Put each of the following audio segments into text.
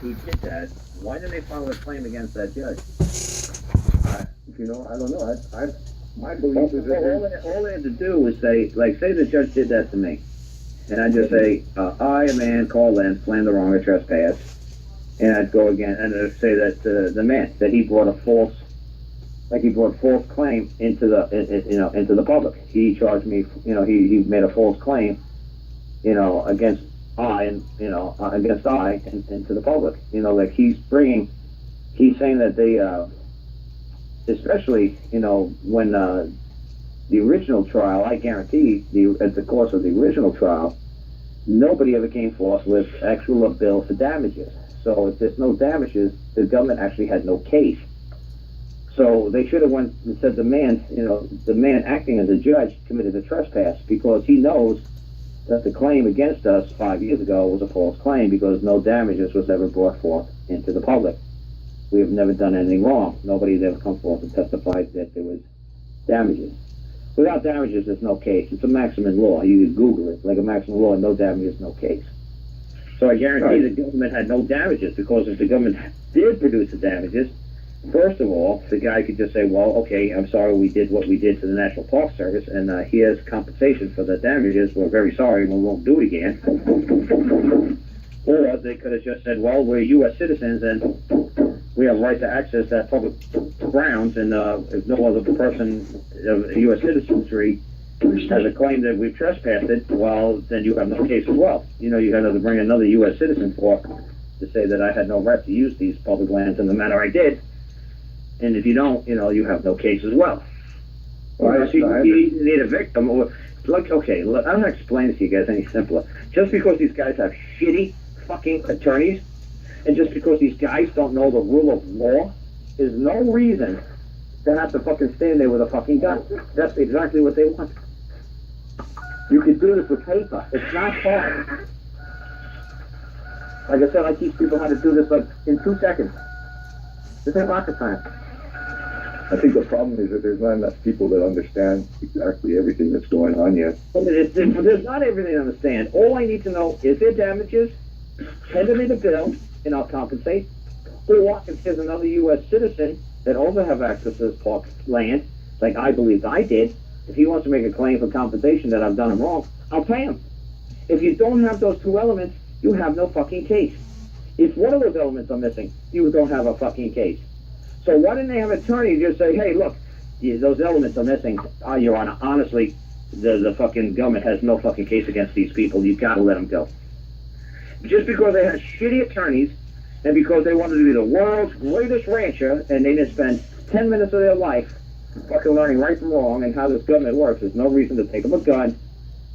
who did that, why didn't they file a claim against that judge? I don't know. My belief is that All they had to do was say, like, say the judge did that to me, and I'd just say, I, a man, Karl Lentz, slander, wrong, or trespass, and I'd go again, and I'd say that the man, that he brought false claim into the public. He charged me, he made a false claim, against I, and into the public. Like he's saying that they, especially, when the original trial, I guarantee, at the course of the original trial, nobody ever came forth with actual bill for damages. So if there's no damages, the government actually had no case. So they should have went and said the man acting as a judge committed a trespass, because he knows that the claim against us 5 years ago was a false claim, because no damages was ever brought forth into the public. We have never done anything wrong. Nobody's ever come forth and testified that there was damages. Without damages, there's no case. It's a maximum law. You can Google it, like a maximum law, no damages, no case. So I guarantee the government had no damages, because if the government did produce the damages, first of all, the guy could just say, well, okay, I'm sorry we did what we did to the National Park Service, and here's compensation for the damages. We're very sorry, and we won't do it again. Or they could have just said, well, we're U.S. citizens, and we have right to access that public grounds, and if no other person of U.S. citizenry has a claim that we've trespassed it, well, then you have no case as well. You had to bring another U.S. citizen forth to say that I had no right to use these public lands in the manner I did. And if you don't, you have no case as well. You need a victim. Like, okay, I'm not explaining to you guys any simpler. Just because these guys have shitty fucking attorneys, and just because these guys don't know the rule of law, is no reason to have to fucking stand there with a fucking gun. That's exactly what they want. You can do this with paper. It's not hard. Like I said, I teach people how to do this like in 2 seconds. This ain't rocket science. I think the problem is that there's not enough people that understand exactly everything that's going on yet. Well, there's not everything to understand. All I need to know is there damages, tender me the bill, and I'll compensate. Or if there's another U.S. citizen that also have access to this park land, like I believe I did, if he wants to make a claim for compensation that I've done him wrong, I'll pay him. If you don't have those two elements, you have no fucking case. If one of those elements are missing, you don't have a fucking case. So why didn't they have an attorney just say, hey, look, those elements are missing, Your Honor, honestly, the fucking government has no fucking case against these people, you've got to let them go. Just because they had shitty attorneys, and because they wanted to be the world's greatest rancher, and they didn't spend 10 minutes of their life fucking learning right from wrong and how this government works, there's no reason to take them a gun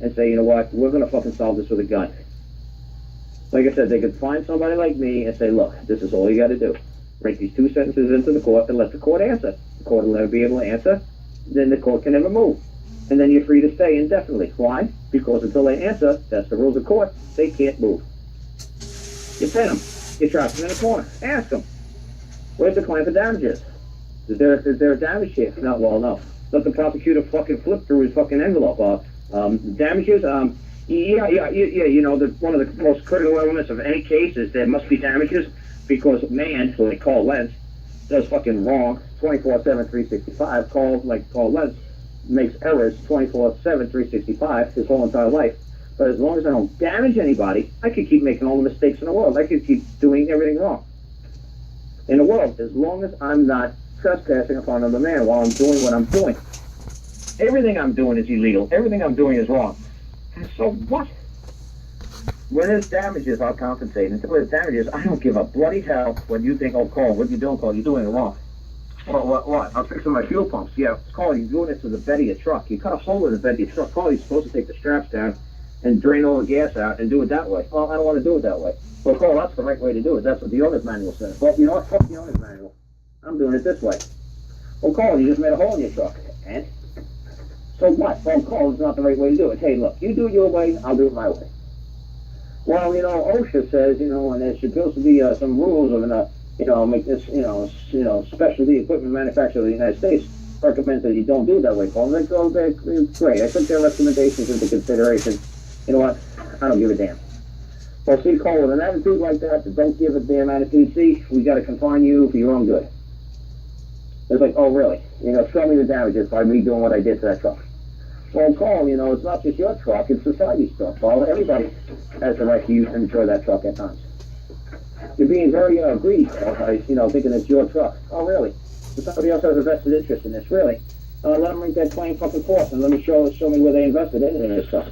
and say, you know what, we're going to fucking solve this with a gun. Like I said, they could find somebody like me and say, look, this is all you got to do. Write these 2 sentences into the court and let the court answer. The court will never be able to answer, then the court can never move. And then you're free to stay indefinitely. Why? Because until they answer, that's the rules of court, they can't move. You pin them. You trap them in a corner. Ask them, where's the claim for damages? Is there a damage here? No, well, no. Let the prosecutor fucking flip through his fucking envelope. Damages? One of the most critical elements of any case is there must be damages, because man, who they call Lentz, does fucking wrong 24/7, 365. Karl Lentz makes errors 24/7, 365 his whole entire life. But as long as I don't damage anybody, I could keep making all the mistakes in the world. I could keep doing everything wrong in the world, as long as I'm not trespassing upon another man while I'm doing what I'm doing. Everything I'm doing is illegal. Everything I'm doing is wrong. And so what? When there's damages, I'll compensate. Until there's damages, I don't give a bloody hell when you think, oh, Karl, what you doing, Karl? You're doing it wrong. Well, what? I'm fixing my fuel pumps. Yeah, Karl, you're doing it to the bed of your truck. You cut a hole in the bed of your truck. Karl, you're supposed to take the straps down and drain all the gas out and do it that way. Well, I don't want to do it that way. Well, Karl, that's the right way to do it. That's what the owner's manual says. Well, you know what? Fuck the owner's manual. I'm doing it this way. Well, Karl, you just made a hole in your truck. And? So what? Well, Karl, it's not the right way to do it. Hey, look, you do it your way, I'll do it my way. Well, OSHA says, and there's supposed to be some rules of, make this, specialty equipment manufacturer of the United States recommends that you don't do it that way, Karl. They go, great. I took their recommendations into consideration. You know what? I don't give a damn. Well, see, Cole, with an attitude like that don't give a damn attitude, see, we got to confine you for your own good. It's like, oh, really? Show me the damages by me doing what I did to that truck. Well, Cole, it's not just your truck, it's society's truck. Well, everybody has the right to use and enjoy that truck at times. You're being very greedy, Cole, by, thinking it's your truck. Oh, really? So somebody else has a vested interest in this, really? Let them make that claim fucking forth, and let me show me where they invested in this truck.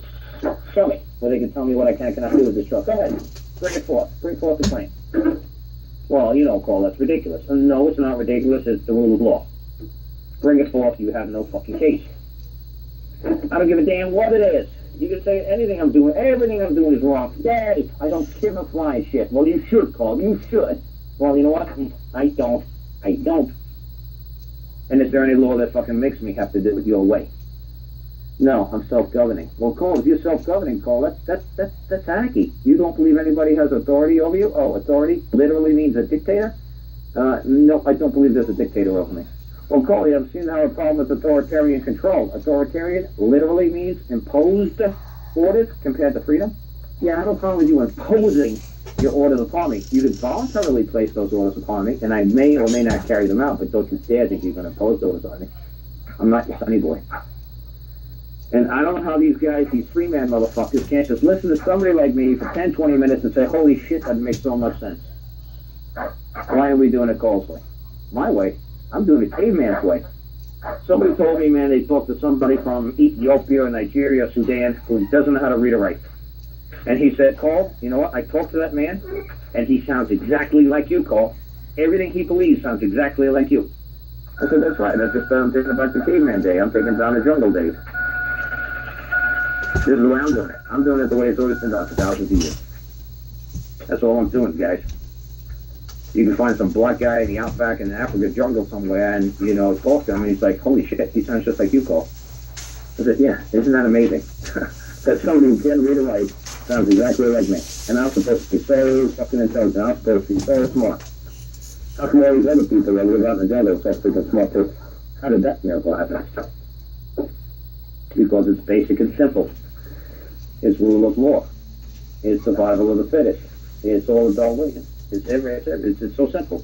Show me, where they can tell me what I can and cannot do with this truck. Go ahead, bring it forth. Bring forth the claim. Well, Cole, that's ridiculous. No, it's not ridiculous, it's the rule of law. Bring it forth, you have no fucking case. I don't give a damn what it is. You can say anything I'm doing, everything I'm doing is wrong. Yay, I don't give a flying shit. Well, you should, Carl, you should. Well, you know what? I don't. And is there any law that fucking makes me have to do it your way? No, I'm self-governing. Well, Carl, if you're self-governing, Carl, that's hacky. You don't believe anybody has authority over you? Oh, authority literally means a dictator? No, I don't believe there's a dictator over me. Well, Carl, you haven't seen how a problem with authoritarian control. Authoritarian literally means imposed orders compared to freedom. Yeah, I have no problem with you imposing your orders upon me. You could voluntarily place those orders upon me, and I may or may not carry them out, but don't you dare think you're going to impose those on me. I'm not your sonny boy. And I don't know how these guys, these free-man motherfuckers, can't just listen to somebody like me for 10, 20 minutes and say, holy shit, that makes so much sense. Why are we doing it Cole's way? My way? I'm doing it caveman's way. Somebody told me, man, they talked to somebody from Ethiopia or Nigeria or Sudan who doesn't know how to read or write. And he said, Cole, you know what? I talked to that man, and he sounds exactly like you, Cole. Everything he believes sounds exactly like you. I said, that's right. That's just I'm thinking about the caveman day. I'm thinking down the jungle days. This is the way I'm doing it. I'm doing it the way it's always been done for thousands of years. That's all I'm doing, guys. You can find some black guy in the outback in the Africa jungle somewhere and, talk to him, and he's like, holy shit, he sounds just like you, Cole. I said, yeah, isn't that amazing? That somebody who can't read or write sounds exactly like me. And I'm supposed to be so fucking intelligent. I'm supposed to be so smart. How come all these other people that live out in the jungle are so freaking smart too? How did that miracle happen? Because it's basic and simple. It's rule of law. It's survival of the fittest. It's all adult wisdom. It's so simple.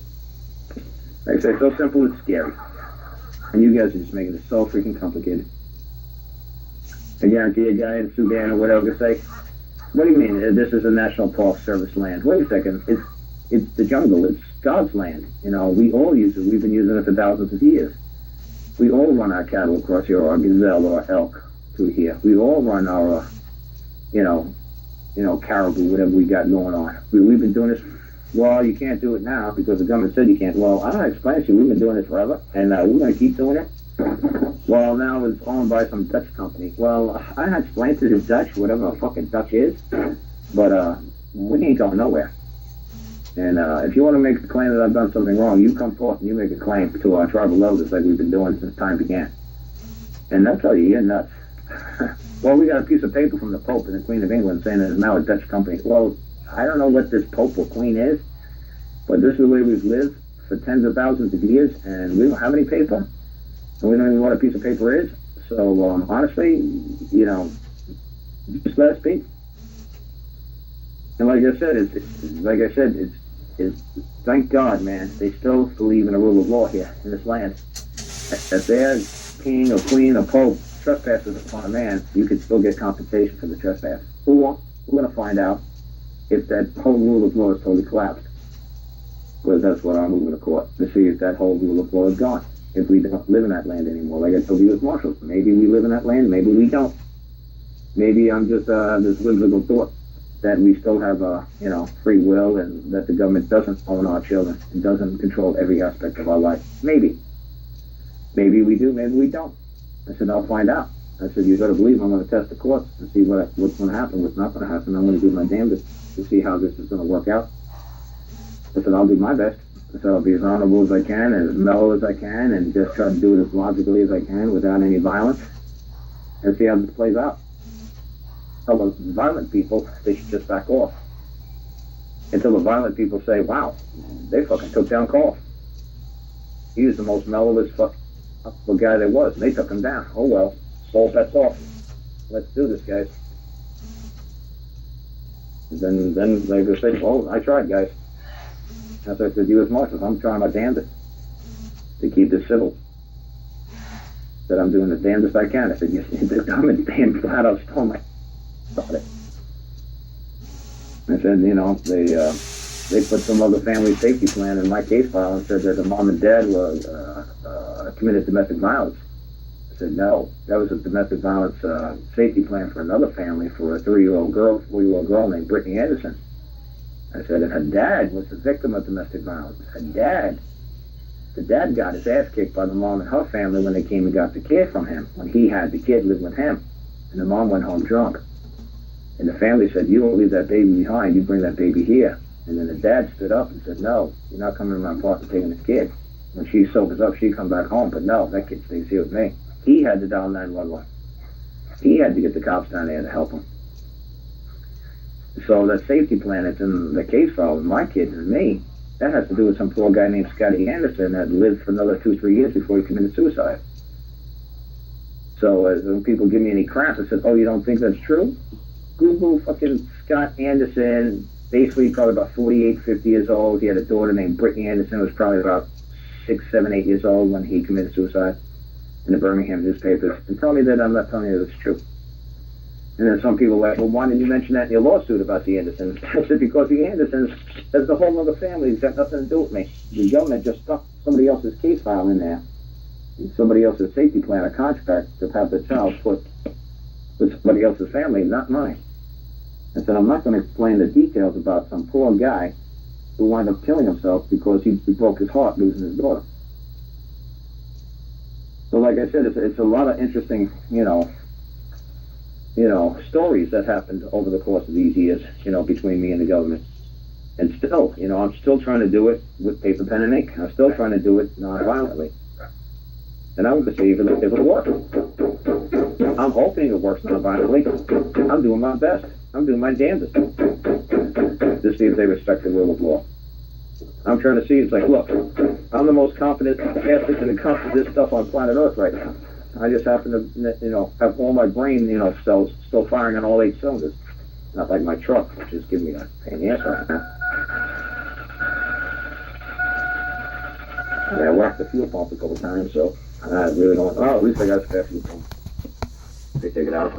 Like I say, so simple it's scary. And you guys are just making it so freaking complicated. I guarantee a guy in Sudan or whatever can say, what do you mean this is a National Park Service land? Wait a second, it's the jungle, it's God's land. We all use it. We've been using it for thousands of years. We all run our cattle across here, or our gazelle or our elk through here. We all run our, caribou, whatever we got going on. We've been doing this. Well, you can't do it now because the government said you can't. Well, I don't explain to you. We've been doing this forever, and we're going to keep doing it. Well, now it's owned by some Dutch company. Well, I explained to the Dutch, whatever a fucking Dutch is, but we ain't going nowhere. And if you want to make a claim that I've done something wrong, you come forth and you make a claim to our tribal elders like we've been doing since time began. And they'll tell you, you're nuts. Well, we got a piece of paper from the Pope and the Queen of England saying that it's now a Dutch company. Well, I don't know what this Pope or Queen is, but this is the way we've lived for tens of thousands of years, and we don't have any paper, and we don't even know what a piece of paper is. So, honestly, just let us be. And like I said, it's thank God, man, they still believe in the rule of law here in this land. If their king or queen or pope trespasses upon a man, you could still get compensation for the trespass. Who won't? We're going to find out if that whole rule of law is totally collapsed. Because that's what I'm moving to court, to see if that whole rule of law is gone. If we don't live in that land anymore, like I told you with marshals. Maybe we live in that land, maybe we don't. Maybe I'm just this whimsical thought that we still have free will, and that the government doesn't own our children and doesn't control every aspect of our life. Maybe we do, maybe we don't. I said, I'll find out. I said, you got to believe I'm going to test the courts and see what's going to happen, what's not going to happen. I'm going to do my damnedest to see how this is going to work out. I said, I'll do my best. I said, I'll be as honorable as I can and as mellow as I can and just try to do it as logically as I can without any violence and see how this plays out. Tell the violent people they should just back off. Until the violent people say, wow, they fucking took down Karl. He was the most mellowest fucking guy there was, and they took him down. Oh well, all bets off. Let's do this, guys. Then they just say, well, I tried, guys. That's what I said, you as Marshals, I'm trying my damnedest to keep this civil. Said I'm doing the damnedest I can. I said, yes, I'm in damn flat out stone. I thought it. I said, they put some other family safety plan in my case file and said that the mom and dad were committed domestic violence. I said, no, that was a domestic violence safety plan for another family for a 4-year-old girl named Brittany Anderson. I said, and her dad was the victim of domestic violence. The dad got his ass kicked by the mom and her family when they came and got the kid from him, when he had the kid live with him. And the mom went home drunk. And the family said, you won't leave that baby behind, you bring that baby here. And then the dad stood up and said, no, you're not coming to my apartment taking this kid. When she sobers up, she come back home, but no, that kid stays here with me. He had to dial 911. He had to get the cops down there to help him. So that safety plan that's in the case file with my kids and me, that has to do with some poor guy named Scotty Anderson that lived for another 2-3 years before he committed suicide. So when people give me any crap, I said, oh, you don't think that's true? Google fucking Scott Anderson, basically probably about 48, 50 years old. He had a daughter named Brittany Anderson, who was probably about 6, 7, 8 years old when he committed suicide, in the Birmingham newspapers, and tell me that I'm not telling you that it's true. And then some people are like, well, why didn't you mention that in your lawsuit about the Andersons? I said, because the Andersons, there's a whole other family that's got nothing to do with me. The government just stuck somebody else's case file in there, somebody else's safety plan or contract to have the child put with somebody else's family, not mine. I said, I'm not going to explain the details about some poor guy who wound up killing himself because he broke his heart losing his daughter. So like I said, it's a lot of interesting, stories that happened over the course of these years, between me and the government. And still, I'm still trying to do it with paper, pen, and ink. I'm still trying to do it non-violently. And I would say if it works. I'm hoping it works non-violently. I'm doing my best. I'm doing my damnedest to see if they respect the rule of law. I'm trying to see, it's like, look, I'm the most confident bastard when it comes to this stuff on planet Earth right now. I just happen to, have all my brain, cells still firing on all 8 cylinders. Not like my truck, which is giving me a pain in the ass right now. Yeah, I whacked the fuel pump a couple times, so I really don't, at least I got a spare fuel pump. They take it out.